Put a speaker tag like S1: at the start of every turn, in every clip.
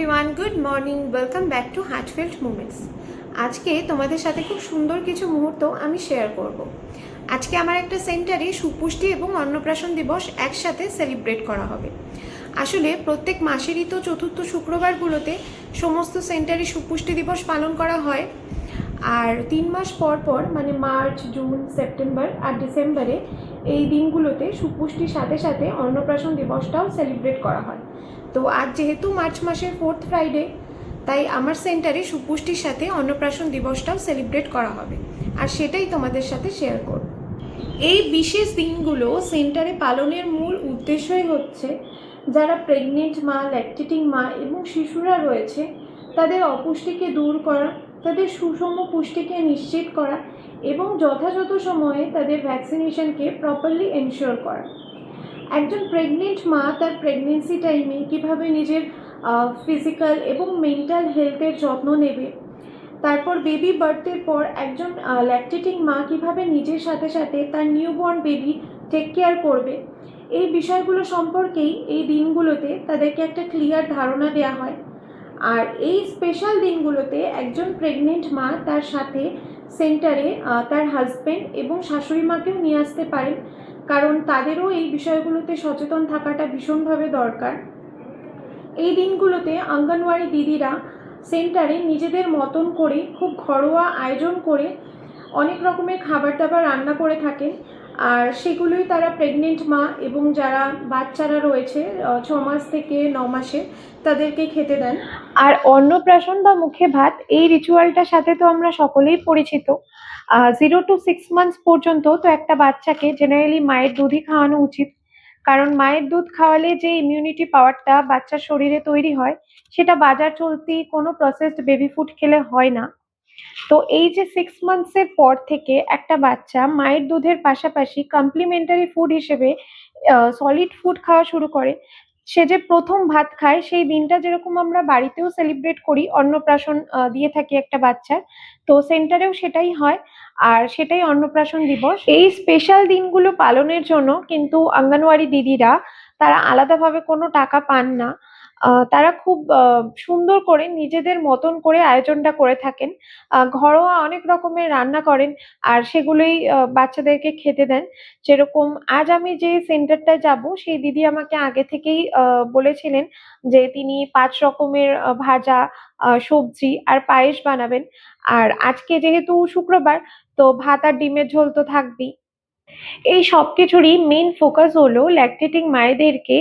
S1: Everyone, good morning. Welcome back to heartfelt moments. আজকে তোমাদের সাথে খুব সুন্দর কিছু মুহূর্ত আমি শেয়ার করব। আজকে আমার একটা সেন্টারে সুপুষ্টি এবং অন্নপ্রাশন দিবস একসাথে সেলিব্রেট করা হবে। আসলে প্রত্যেক মাসেরই তো চতুর্থ শুক্রবারগুলোতে সমস্ত সেন্টারে সুপুষ্টি দিবস পালন করা হয়। আর 3 মাস পর পর মানে মার্চ, জুন, সেপ্টেম্বর আর ডিসেম্বরে এই দিনগুলোতে সুপুষ্টির সাথে সাথে অন্নপ্রাশন দিবসটাও সেলিব্রেট করা হয়। তো আজ যেহেতু মার্চ মাসের 4th ফ্রাইডে, তাই আমার সেন্টারে সুপুষ্টির সাথে অন্নপ্রাশন দিবসটাও সেলিব্রেট করা হবে, আর সেটাই তোমাদের সাথে শেয়ার করব। এই বিশেষ দিনগুলো সেন্টারে পালনের মূল উদ্দেশ্যই হচ্ছে যারা প্রেগনেন্ট মা, ল্যাকটেটিং মা এবং শিশুরা রয়েছে তাদের অপুষ্টিকে দূর করা, তাদের সুষম পুষ্টিকে নিশ্চিত করা এবং যথাযথ সময়ে তাদের ভ্যাকসিনেশনকে প্রপারলি এনশিওর করা। একজন প্রেগনেন্ট মা তার প্রেগনেন্সি টাইমে কীভাবে নিজের ফিজিক্যাল এবং মেন্টাল হেলথের যত্ন নেবে, তারপর বেবি বার্থের পর একজন ল্যাকটেটিং মা কীভাবে নিজের সাথে সাথে তার নিউবর্ন বেবি টেক কেয়ার করবে, এই বিষয়গুলো সম্পর্কেই এই দিনগুলোতে তাদেরকে একটা ক্লিয়ার ধারণা দেওয়া হয়। আর এই স্পেশাল দিনগুলোতে একজন প্রেগনেন্ট মা তার সাথে সেন্টারে তার হাজব্যান্ড এবং শাশুড়ি মাকেও নিয়ে আসতে পারেন, কারণ তাদেরও এই বিষয়গুলোতে সচেতন থাকাটা ভীষণভাবে দরকার। এই দিনগুলোতে অঙ্গনওয়াড়ি দিদিরা সেন্টারে নিজেদের মতন করে খুব ঘরোয়া আয়োজন করে অনেক রকমের খাবার দাবার রান্না করে থাকেন, আর সেগুলোই তারা প্রেগনেন্ট মা এবং যারা বাচ্চারা রয়েছে 6 মাস থেকে 9 মাসে তাদেরকে খেতে দেন। আর অন্নপ্রাশন বা মুখে ভাত, এই রিচুয়ালটার সাথে তো আমরা সকলেই পরিচিত। 0 to 6 মান্থস পর্যন্ত তো একটা বাচ্চাকে জেনারেলি মায়ের দুধই খাওয়ানো উচিত, কারণ মায়ের দুধ খাওয়ালে যে ইমিউনিটি পাওয়ারটা বাচ্চার শরীরে তৈরি হয় সেটা বাজার চলতি কোনো প্রসেসড বেবি ফুড খেলে হয় না। তো এই যে 6 মান্থসের পর থেকে একটা বাচ্চা মায়ের দুধের পাশাপাশি কমপ্লিমেন্টারি ফুড হিসেবে সলিড ফুড খাওয়া শুরু করে, সে যে প্রথম ভাত খায় সেই দিনটা যেরকম আমরা বাড়িতেও সেলিব্রেট করি, অন্নপ্রাশন দিয়ে থাকি একটা বাচ্চার, তো সেন্টারেও সেটাই হয়, আর সেটাই অন্নপ্রাশন দিবস। এই স্পেশাল দিনগুলো পালনের জন্য কিন্তু অঙ্গনওয়াড়ি দিদিরা তারা আলাদাভাবে কোনো টাকা পান না। তারা খুব সুন্দর করে নিজেদের মতন করে আয়োজনটা করে থাকেন। ঘরোয়া অনেক রকমের রান্না করেন আর সেগুলোই বাচ্চাদেরকে খেতে দেন। যেরকম আজ আমি যে সেন্টারটায় যাব সেই দিদি আমাকে আগে থেকেই বলেছিলেন যে তিনি 5 রকমের ভাজা, সবজি আর পায়েস বানাবেন। আর আজকে যেহেতু শুক্রবার, তো ভাত আর ডিমের ঝোল তো থাকবেই। এই সবকিছুরই মেইন ফোকাস হলো ল্যাকটেটিং মায়েদেরকে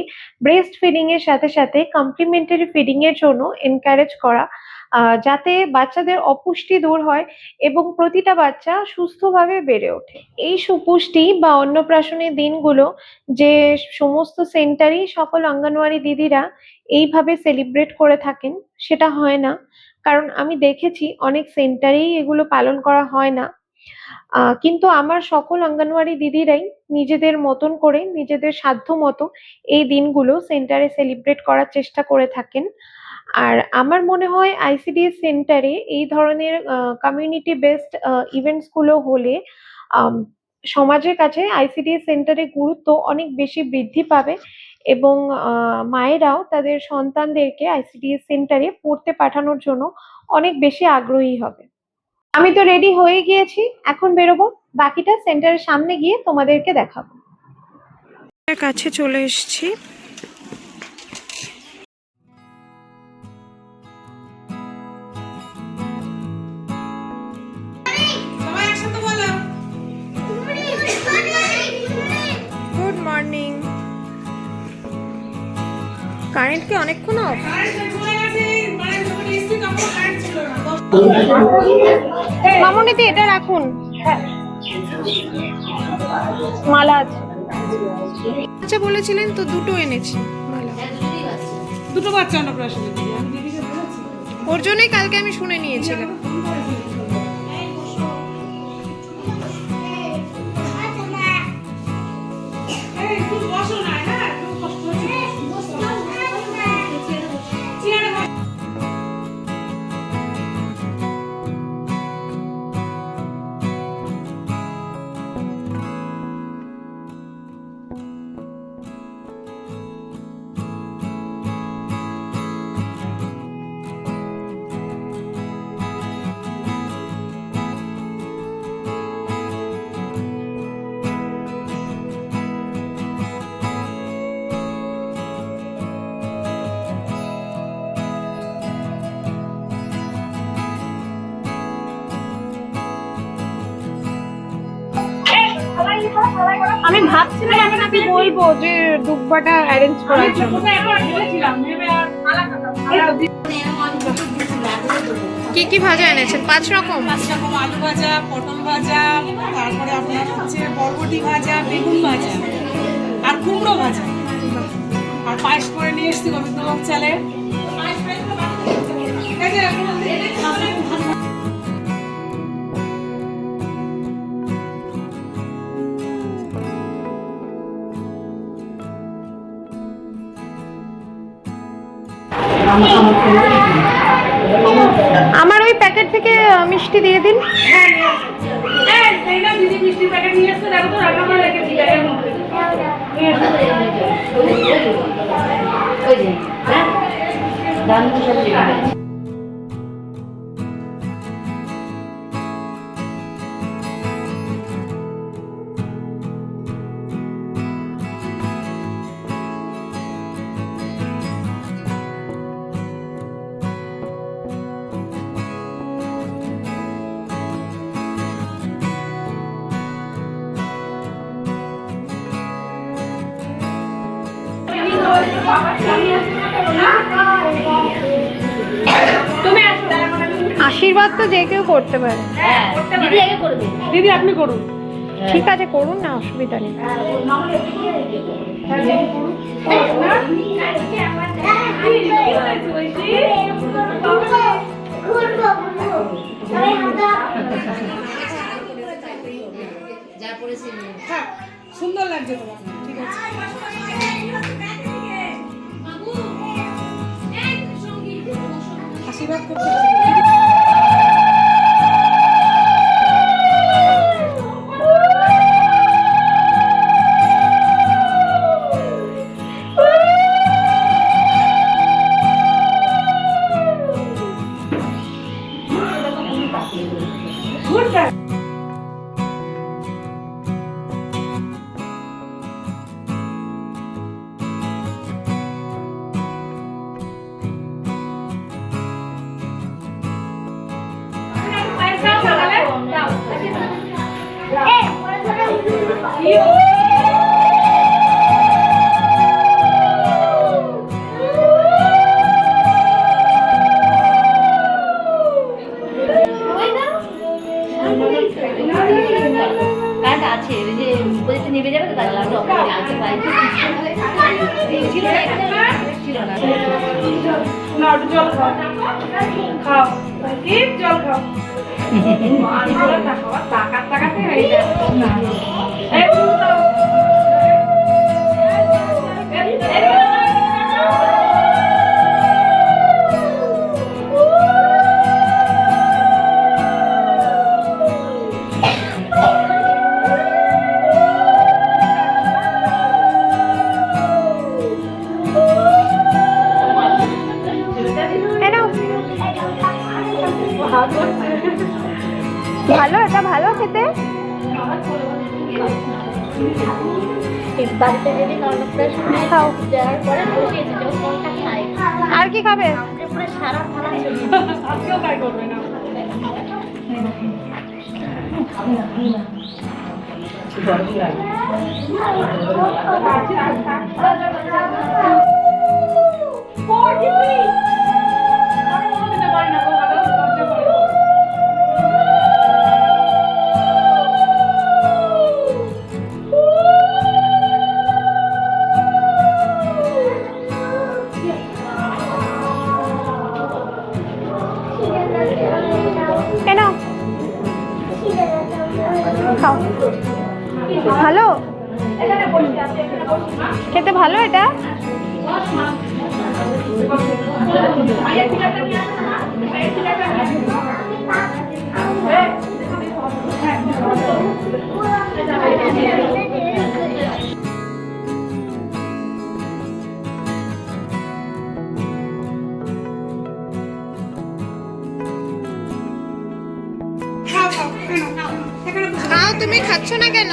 S1: ব্রেস্ট ফিডিং এর সাথে সাথে কমপ্লিমেন্টারি ফিডিং এর জন্য এনকারেজ করা, যাতে বাচ্চাদের অপুষ্টি দূর হয় এবং প্রতিটা বাচ্চা সুস্থভাবে বেড়ে ওঠে। এই সুপুষ্টি বা অন্নপ্রাশনের দিনগুলো যে সমস্ত সেন্টারই সকল অঙ্গনওয়াড়ি দিদিরা এইভাবে সেলিব্রেট করে থাকেন সেটা হয় না, কারণ আমি দেখেছি অনেক সেন্টারেই এগুলো পালন করা হয় না। কিন্তু আমার সকল অঙ্গনওয়াড়ি দিদিরাই নিজেদের মতন করে নিজেদের সাধ্য মতো এই দিনগুলো সেন্টারে সেলিব্রেট করার চেষ্টা করে থাকেন। আর আমার মনে হয় আইসিডিএস সেন্টারে এই ধরনের কমিউনিটি বেসড ইভেন্টস গুলো হলে আম, সমাজের কাছে আইসিডিএস সেন্টারের গুরুত্ব অনেক বেশি বৃদ্ধি পাবে এবং মায়েরাও তাদের সন্তানদেরকে আইসিডিএস সেন্টারে পড়তে পাঠানোর জন্য অনেক বেশি আগ্রহী হবে। আমি তো রেডি হয়ে গিয়েছি, এখন বেরোবো। বাকিটা সেন্টারের সামনে গিয়ে তোমাদেরকে দেখাবো। কাছে চলে এসেছি। Good morning. কারেন্ট কি অনেকক্ষণ অফ? মামুনিদি এটা রাখুন, মালা আছে। আচ্ছা বলেছিলেন তো, দুটো এনেছি মালা।
S2: দুটো বাচ্চা অন্নপ্রাশনে
S1: ওর জন্যই কালকে আমি শুনে নিয়েছিলাম। আমি ভাবছিলাম আপনাকে বলবো যে দুব্বাটা অ্যারেঞ্জ করার জন্য। কি কি ভাজা এনেছেন? 5 রকম।
S2: 5 রকম আলু ভাজা, পটল ভাজা, তারপরে আপনার হচ্ছে বরবটি ভাজা, বেগুন ভাজা আর কুমড়ো ভাজা, আর পায়েস করে নিয়ে এসেছি গোবিন্দভোগ চালের। এই যে
S1: আমার ওই প্যাকেট থেকে মিষ্টি দিয়ে দিন।
S2: মিষ্টির প্যাকেট নিয়ে এসছে, দেখো তো রান্না করে রেখেছি ব্যাগের মধ্যে।
S1: আশীর্বাদ তো যে কেউ করতে পারে।
S3: দিদি আগে করবে।
S2: দিদি আপনি করুন।
S1: ঠিক আছে, করুন না, অসুবিধা নেই।
S3: যা পড়েছে
S2: হ্যাঁ, সুন্দর লাগছে তোমার। ঠিক আছে। আশীর্বাদ করতে
S3: কার্ড আছে, ওই যে বলতে নিবে যাবে তো, তাহলে আছে বাড়িতে ছিল না, ছিল না।
S2: জল খাও, খাও কি জল খাও। টাকাতে হয়ে যায় না।
S1: ভালো, এটা ভালো খেতে।
S3: বাড়িতে যদি অন্নপ্রাশন খাও যাওয়ার পরে বসিয়েছে যখন কোনটা খায়
S1: আর কি খাবে?
S3: পুরো সারা থালা ছবি
S2: আজকেও তাই করবে না।
S1: এ নাও, খাও। ভালো খেতে, ভালো এটা। খাও, তুমি খাচ্ছ না কেন?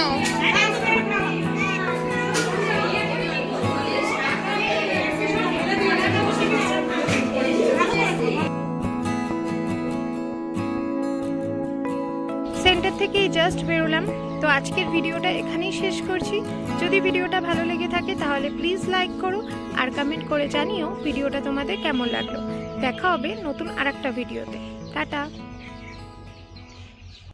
S1: সেন্টার থেকেই জাস্ট বেরোলাম। তো আজকের ভিডিওটা এখানেই শেষ করছি। যদি ভিডিওটা ভালো লেগে থাকে তাহলে প্লিজ লাইক করো আর কমেন্ট করে জানিও ভিডিওটা তোমাদের কেমন লাগলো। দেখা হবে নতুন আরেকটা ভিডিওতে। টাটা।